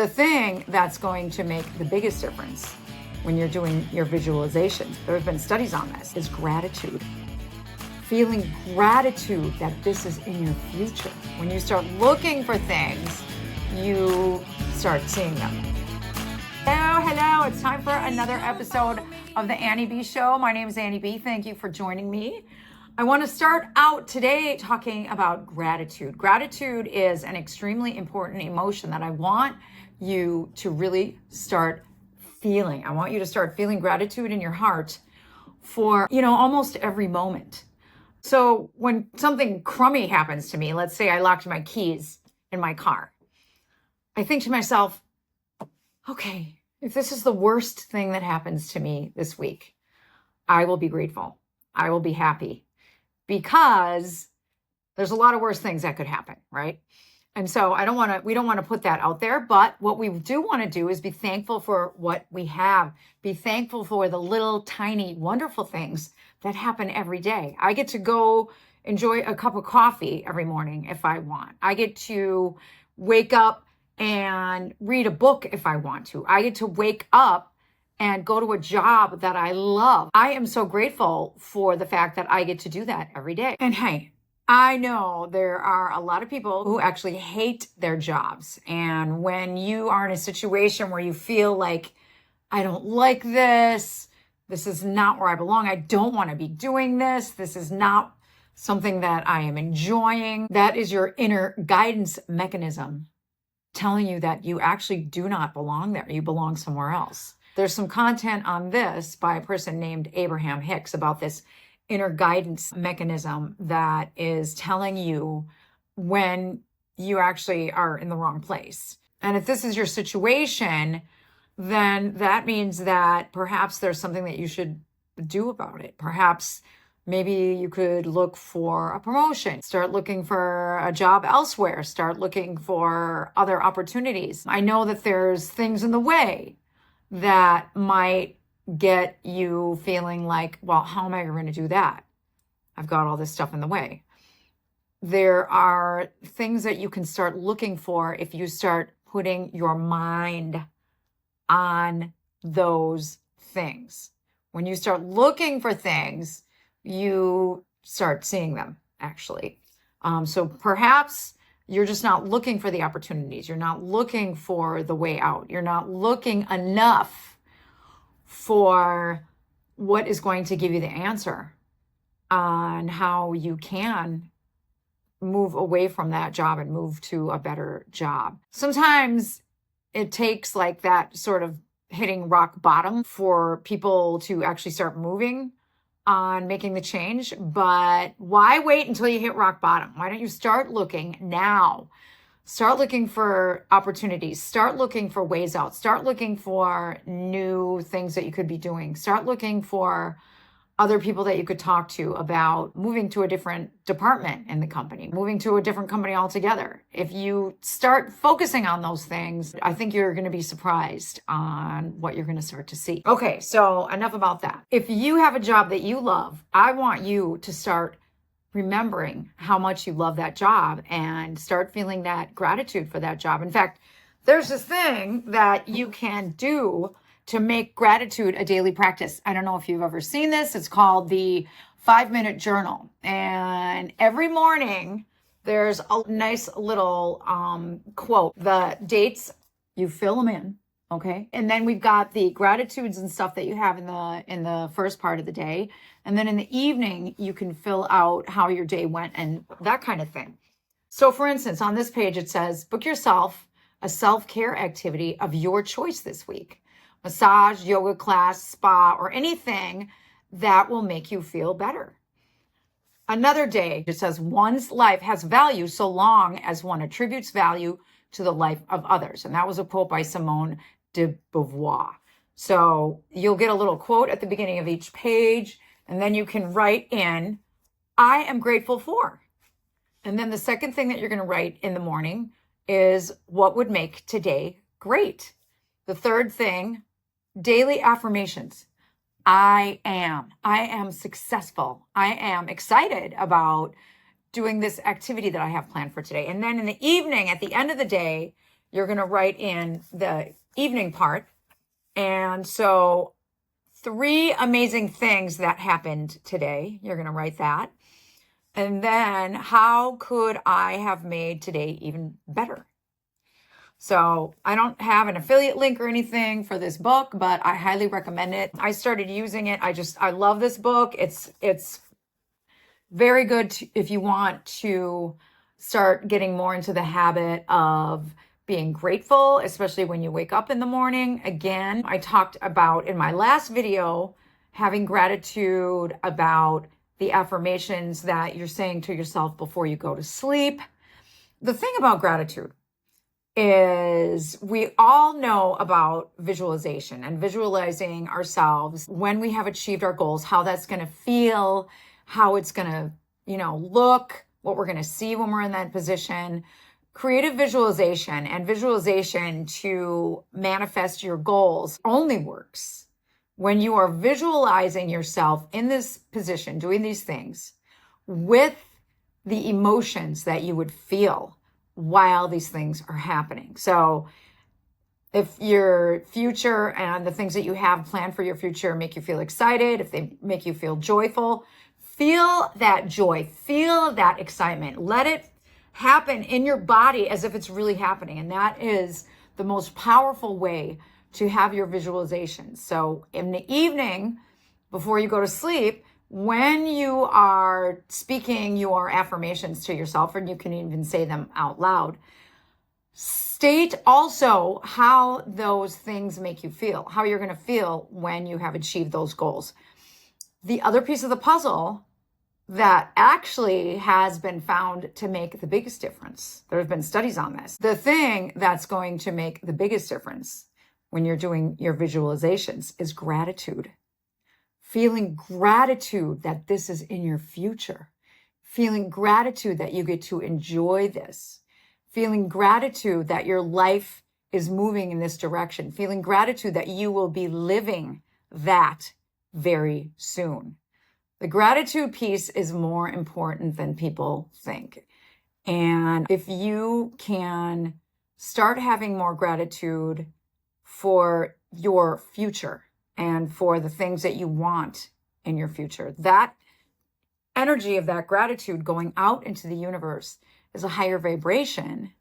The thing that's going to make the biggest difference when you're doing your visualizations, there have been studies on this, is gratitude. Feeling gratitude that this is in your future. When you start looking for things, you start seeing them. Hello, it's time for another episode of the Annie B Show. My name is Annie B. Thank you for joining me. I want to start out today talking about gratitude. Gratitude is an extremely important emotion that I want you to really start feeling. I want you to start feeling gratitude in your heart for, almost every moment. So when something crummy happens to me, let's say I locked my keys in my car, I think to myself, okay, if this is the worst thing that happens to me this week, I will be grateful. I will be happy because there's a lot of worse things that could happen, right? And so we don't want to put that out there, but what we do want to do is be thankful for what we have. Be thankful for the little tiny wonderful things that happen every day. I get to go enjoy a cup of coffee every morning if I want. I get to wake up and read a book if I want to. I get to wake up and go to a job that I love. I am so grateful for the fact that I get to do that every day. And hey, I know there are a lot of people who actually hate their jobs. And when you are in a situation where you feel like, I don't like this, this is not where I belong, I don't want to be doing this, this is not something that I am enjoying, that is your inner guidance mechanism telling you that you actually do not belong there. You belong somewhere else. There's some content on this by a person named Abraham-Hicks about this inner guidance mechanism that is telling you when you actually are in the wrong place. And if this is your situation, then that means that perhaps there's something that you should do about it. Perhaps maybe you could look for a promotion, start looking for a job elsewhere, start looking for other opportunities. I know that there's things in the way that might get you feeling like, well, how am I going to do that? I've got all this stuff in the way. There are things that you can start looking for if you start putting your mind on those things. When you start looking for things, you start seeing them, actually. So perhaps you're just not looking for the opportunities. You're not looking for the way out. You're not looking enough for what is going to give you the answer on how you can move away from that job and move to a better job. Sometimes it takes like that sort of hitting rock bottom for people to actually start moving on making the change. But why wait until you hit rock bottom? Why don't you start looking now? Start looking for opportunities. Start looking for ways out. Start looking for new things that you could be doing. Start looking for other people that you could talk to about moving to a different department in the company, moving to a different company altogether. If you start focusing on those things, I think you're going to be surprised on what you're going to start to see. Okay, so enough about that. If you have a job that you love, I want you to start remembering how much you love that job and start feeling that gratitude for that job. In fact, there's this thing that you can do to make gratitude a daily practice. I don't know if you've ever seen this. It's called the 5-minute journal. And every morning there's a nice little quote. The dates, you fill them in. Okay. And then we've got the gratitudes and stuff that you have in the first part of the day. And then in the evening, you can fill out how your day went and that kind of thing. So for instance, on this page, it says, book yourself a self-care activity of your choice this week. Massage, yoga class, spa, or anything that will make you feel better. Another day, it says, one's life has value so long as one attributes value to the life of others. And that was a quote by Simone de Beauvoir. So you'll get a little quote at the beginning of each page, and then you can write in, I am grateful for. And then the second thing that you're going to write in the morning is what would make today great. The third thing, daily affirmations. I am successful. I am excited about doing this activity that I have planned for today. And then in the evening, at the end of the day, you're going to write in the evening part. And so 3 amazing things that happened today. You're going to write that. And then how could I have made today even better? So I don't have an affiliate link or anything for this book, but I highly recommend it. I started using it. I love this book. It's very good if you want to start getting more into the habit of being grateful, especially when you wake up in the morning. Again, I talked about in my last video, having gratitude about the affirmations that you're saying to yourself before you go to sleep. The thing about gratitude is we all know about visualization and visualizing ourselves when we have achieved our goals, how that's going to feel, how it's going to, look, what we're going to see when we're in that position. Creative visualization and visualization to manifest your goals only works when you are visualizing yourself in this position, doing these things with the emotions that you would feel while these things are happening. So if your future and the things that you have planned for your future make you feel excited, if they make you feel joyful, feel that joy, feel that excitement. Let it happen in your body as if it's really happening. And that is the most powerful way to have your visualizations. So in the evening, before you go to sleep, when you are speaking your affirmations to yourself, and you can even say them out loud, state also how those things make you feel, how you're going to feel when you have achieved those goals. The other piece of the puzzle that actually has been found to make the biggest difference, there have been studies on this, the thing that's going to make the biggest difference when you're doing your visualizations is gratitude. Feeling gratitude that this is in your future. Feeling gratitude that you get to enjoy this. Feeling gratitude that your life is moving in this direction. Feeling gratitude that you will be living that very soon. The gratitude piece is more important than people think. And if you can start having more gratitude for your future and for the things that you want in your future, that energy of that gratitude going out into the universe is a higher vibration,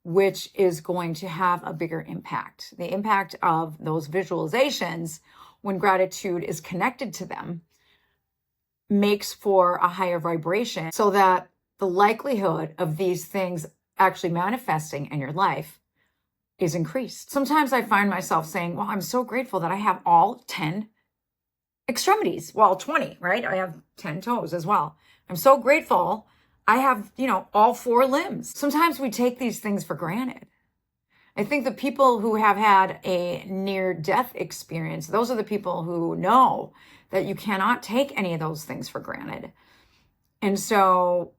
which is going to have a bigger impact. The impact of those visualizations, when gratitude is connected to them, makes for a higher vibration, so that the likelihood of these things actually manifesting in your life is increased. Sometimes I find myself saying, well, I'm so grateful that I have all 10 extremities. Well, 20, right? I have 10 toes as well. I'm so grateful I have, all 4 limbs. Sometimes we take these things for granted. I think the people who have had a near-death experience, those are the people who know that you cannot take any of those things for granted. And so,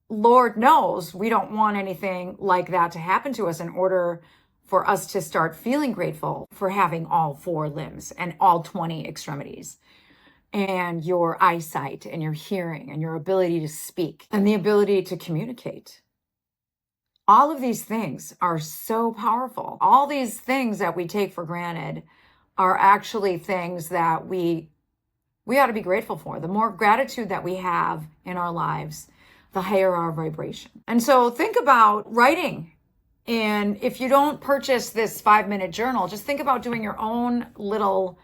Lord knows we don't want anything like that to happen to us in order for us to start feeling grateful for having all 4 limbs and all 20 extremities, and your eyesight and your hearing and your ability to speak and the ability to communicate. All of these things are so powerful. All these things that we take for granted are actually things that we ought to be grateful for. The more gratitude that we have in our lives, the higher our vibration. And so think about writing. And if you don't purchase this 5-minute journal, just think about doing your own little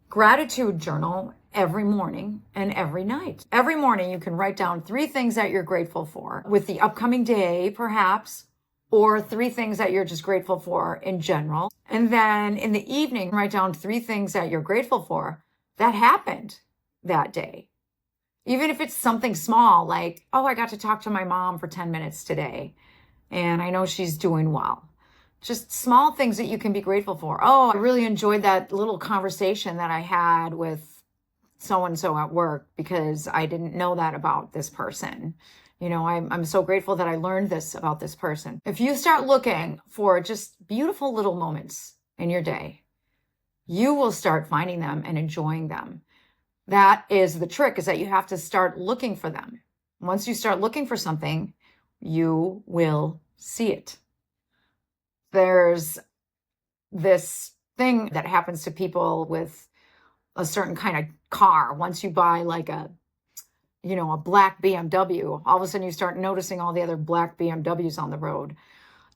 gratitude journal every morning and every night. Every morning you can write down 3 things that you're grateful for with the upcoming day, perhaps, or 3 things that you're just grateful for in general. And then in the evening, write down 3 things that you're grateful for that happened that day. Even if it's something small, like, oh, I got to talk to my mom for 10 minutes today, and I know she's doing well. Just small things that you can be grateful for. Oh, I really enjoyed that little conversation that I had with so-and-so at work because I didn't know that about this person. I'm so grateful that I learned this about this person. If you start looking for just beautiful little moments in your day, you will start finding them and enjoying them. That is the trick, is that you have to start looking for them. Once you start looking for something, you will see it. There's this thing that happens to people with a certain kind of car. Once you buy like a black BMW, all of a sudden you start noticing all the other black BMWs on the road.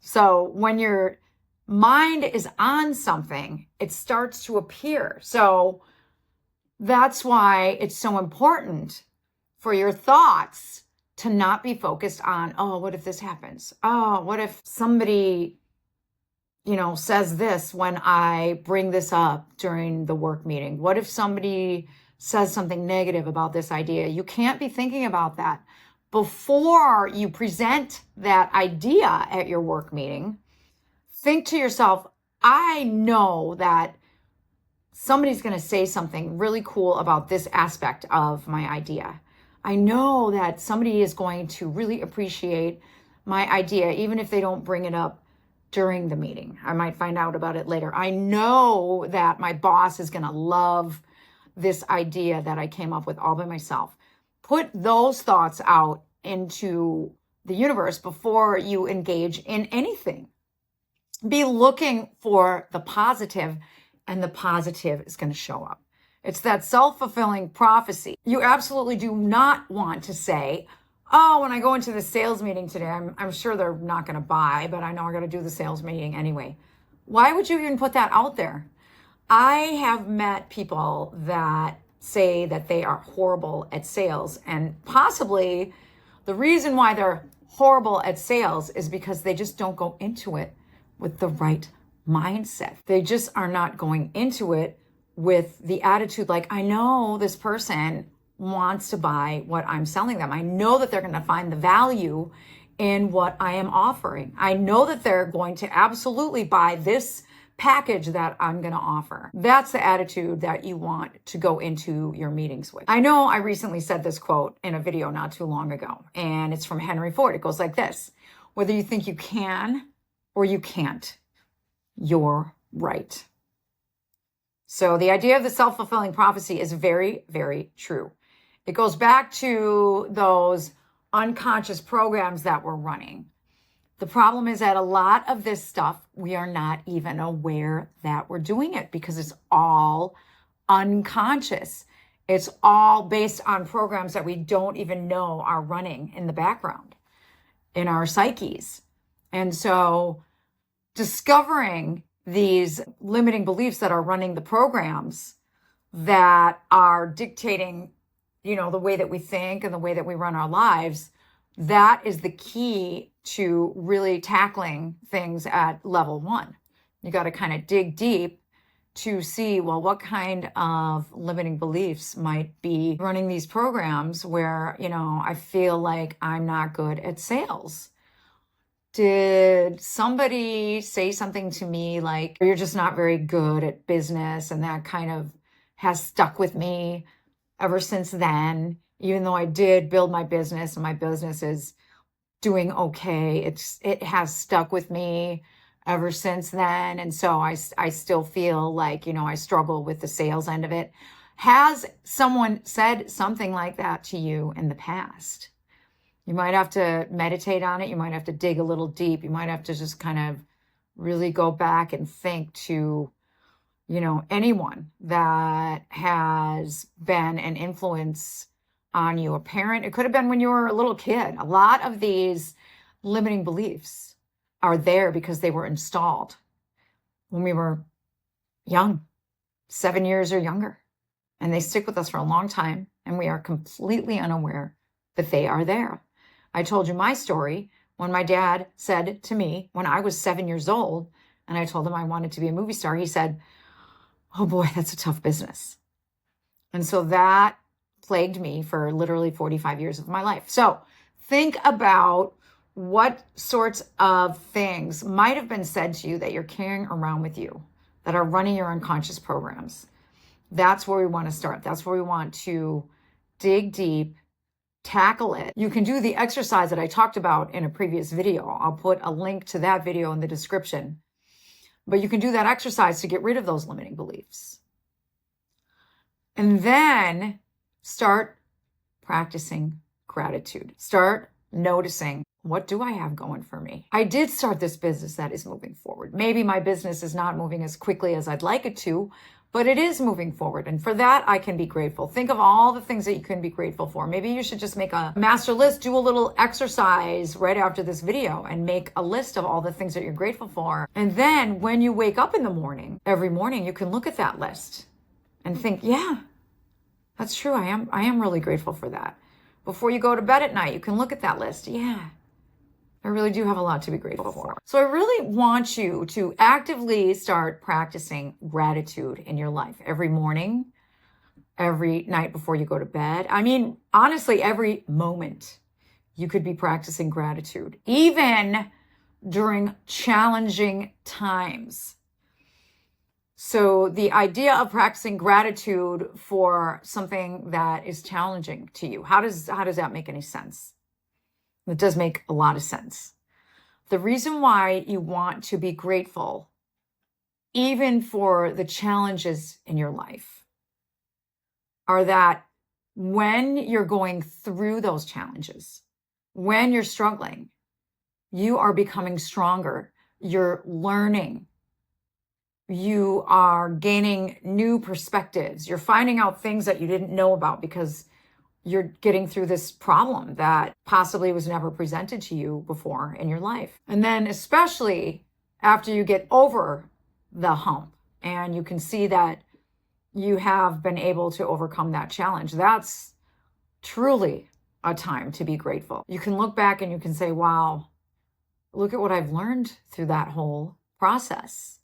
So when your mind is on something, it starts to appear. So that's why it's so important for your thoughts to not be focused on, oh, what if this happens? Oh, what if somebody, says this when I bring this up during the work meeting? What if somebody says something negative about this idea? You can't be thinking about that. Before you present that idea at your work meeting, think to yourself, I know that somebody's going to say something really cool about this aspect of my idea. I know that somebody is going to really appreciate my idea, even if they don't bring it up during the meeting. I might find out about it later. I know that my boss is going to love this idea that I came up with all by myself. Put those thoughts out into the universe before you engage in anything. Be looking for the positive, and the positive is going to show up. It's that self-fulfilling prophecy. You absolutely do not want to say, oh, when I go into the sales meeting today, I'm sure they're not going to buy, but I know I got to do the sales meeting anyway. Why would you even put that out there? I have met people that say that they are horrible at sales, and possibly the reason why they're horrible at sales is because they just don't go into it with the right mindset. They just are not going into it with the attitude like, I know this person wants to buy what I'm selling them. I know that they're going to find the value in what I am offering. I know that they're going to absolutely buy this package that I'm going to offer. That's the attitude that you want to go into your meetings with. I know I recently said this quote in a video not too long ago, and it's from Henry Ford. It goes like this: whether you think you can or you can't, you're right. So the idea of the self-fulfilling prophecy is very, very true. It goes back to those unconscious programs that we're running. The problem is that a lot of this stuff, we are not even aware that we're doing it because it's all unconscious. It's all based on programs that we don't even know are running in the background in our psyches. And so discovering these limiting beliefs that are running the programs that are dictating, the way that we think and the way that we run our lives, that is the key to really tackling things at level one. You got to kind of dig deep to see, well, what kind of limiting beliefs might be running these programs where, I feel like I'm not good at sales. Did somebody say something to me like, you're just not very good at business? And that kind of has stuck with me ever since then, even though I did build my business and my business is doing okay. It has stuck with me ever since then. And so I still feel like, I struggle with the sales end of it. Has someone said something like that to you in the past? You might have to meditate on it. You might have to dig a little deep. You might have to just kind of really go back and think to, anyone that has been an influence on you, a parent. It could have been when you were a little kid. A lot of these limiting beliefs are there because they were installed when we were young, 7 years or younger. And they stick with us for a long time, and we are completely unaware that they are there. I told you my story when my dad said to me when I was 7 years old, and I told him I wanted to be a movie star, he said, oh boy, that's a tough business. And so that plagued me for literally 45 years of my life. So think about what sorts of things might have been said to you that you're carrying around with you that are running your unconscious programs. That's where we want to start. That's where we want to dig deep, tackle it. You can do the exercise that I talked about in a previous video. I'll put a link to that video in the description. But you can do that exercise to get rid of those limiting beliefs. And then start practicing gratitude. Start noticing What do I have going for me? I did start this business that is moving forward. Maybe my business is not moving as quickly as I'd like it to, but it is moving forward. And for that, I can be grateful. Think of all the things that you can be grateful for. Maybe you should just make a master list, do a little exercise right after this video and make a list of all the things that you're grateful for. And then when you wake up in the morning, every morning, you can look at that list and think, yeah, that's true. I am really grateful for that. Before you go to bed at night, you can look at that list. Yeah, I really do have a lot to be grateful for. So I really want you to actively start practicing gratitude in your life every morning, every night before you go to bed. I mean, honestly, every moment you could be practicing gratitude, even during challenging times. So the idea of practicing gratitude for something that is challenging to you, how does that make any sense? It does make a lot of sense. The reason why you want to be grateful, even for the challenges in your life, are that when you're going through those challenges, when you're struggling, you are becoming stronger. You're learning. You are gaining new perspectives. You're finding out things that you didn't know about because you're getting through this problem that possibly was never presented to you before in your life. And then especially after you get over the hump and you can see that you have been able to overcome that challenge, that's truly a time to be grateful. You can look back and you can say, wow, look at what I've learned through that whole process.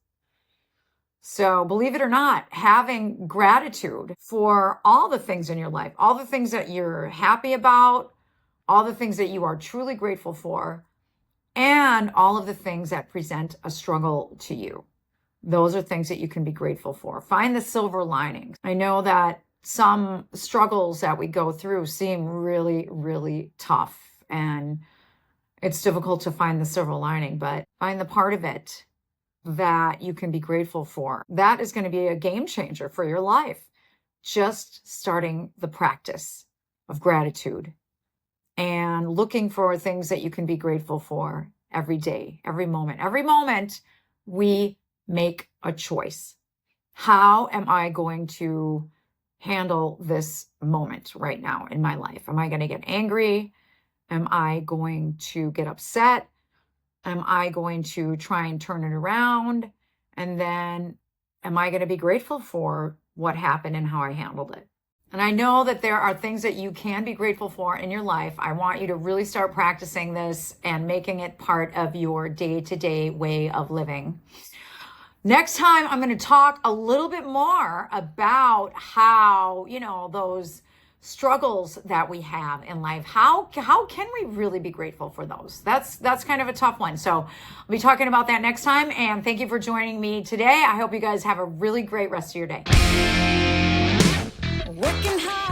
So believe it or not, having gratitude for all the things in your life, all the things that you're happy about, all the things that you are truly grateful for, and all of the things that present a struggle to you. Those are things that you can be grateful for. Find the silver linings. I know that some struggles that we go through seem really, really tough, and it's difficult to find the silver lining, but find the part of it that you can be grateful for. That is going to be a game changer for your life. Just starting the practice of gratitude and looking for things that you can be grateful for every day, every moment. Every moment we make a choice. How am I going to handle this moment right now in my life? Am I going to get angry? Am I going to get upset? Am I going to try and turn it around? And then am I going to be grateful for what happened and how I handled it? And I know that there are things that you can be grateful for in your life. I want you to really start practicing this and making it part of your day-to-day way of living. Next time, I'm going to talk a little bit more about how, those struggles that we have in life, how can we really be grateful for those? That's kind of a tough one. So I'll be talking about that next time. And thank you for joining me today. I hope you guys have a really great rest of your day. Working hard.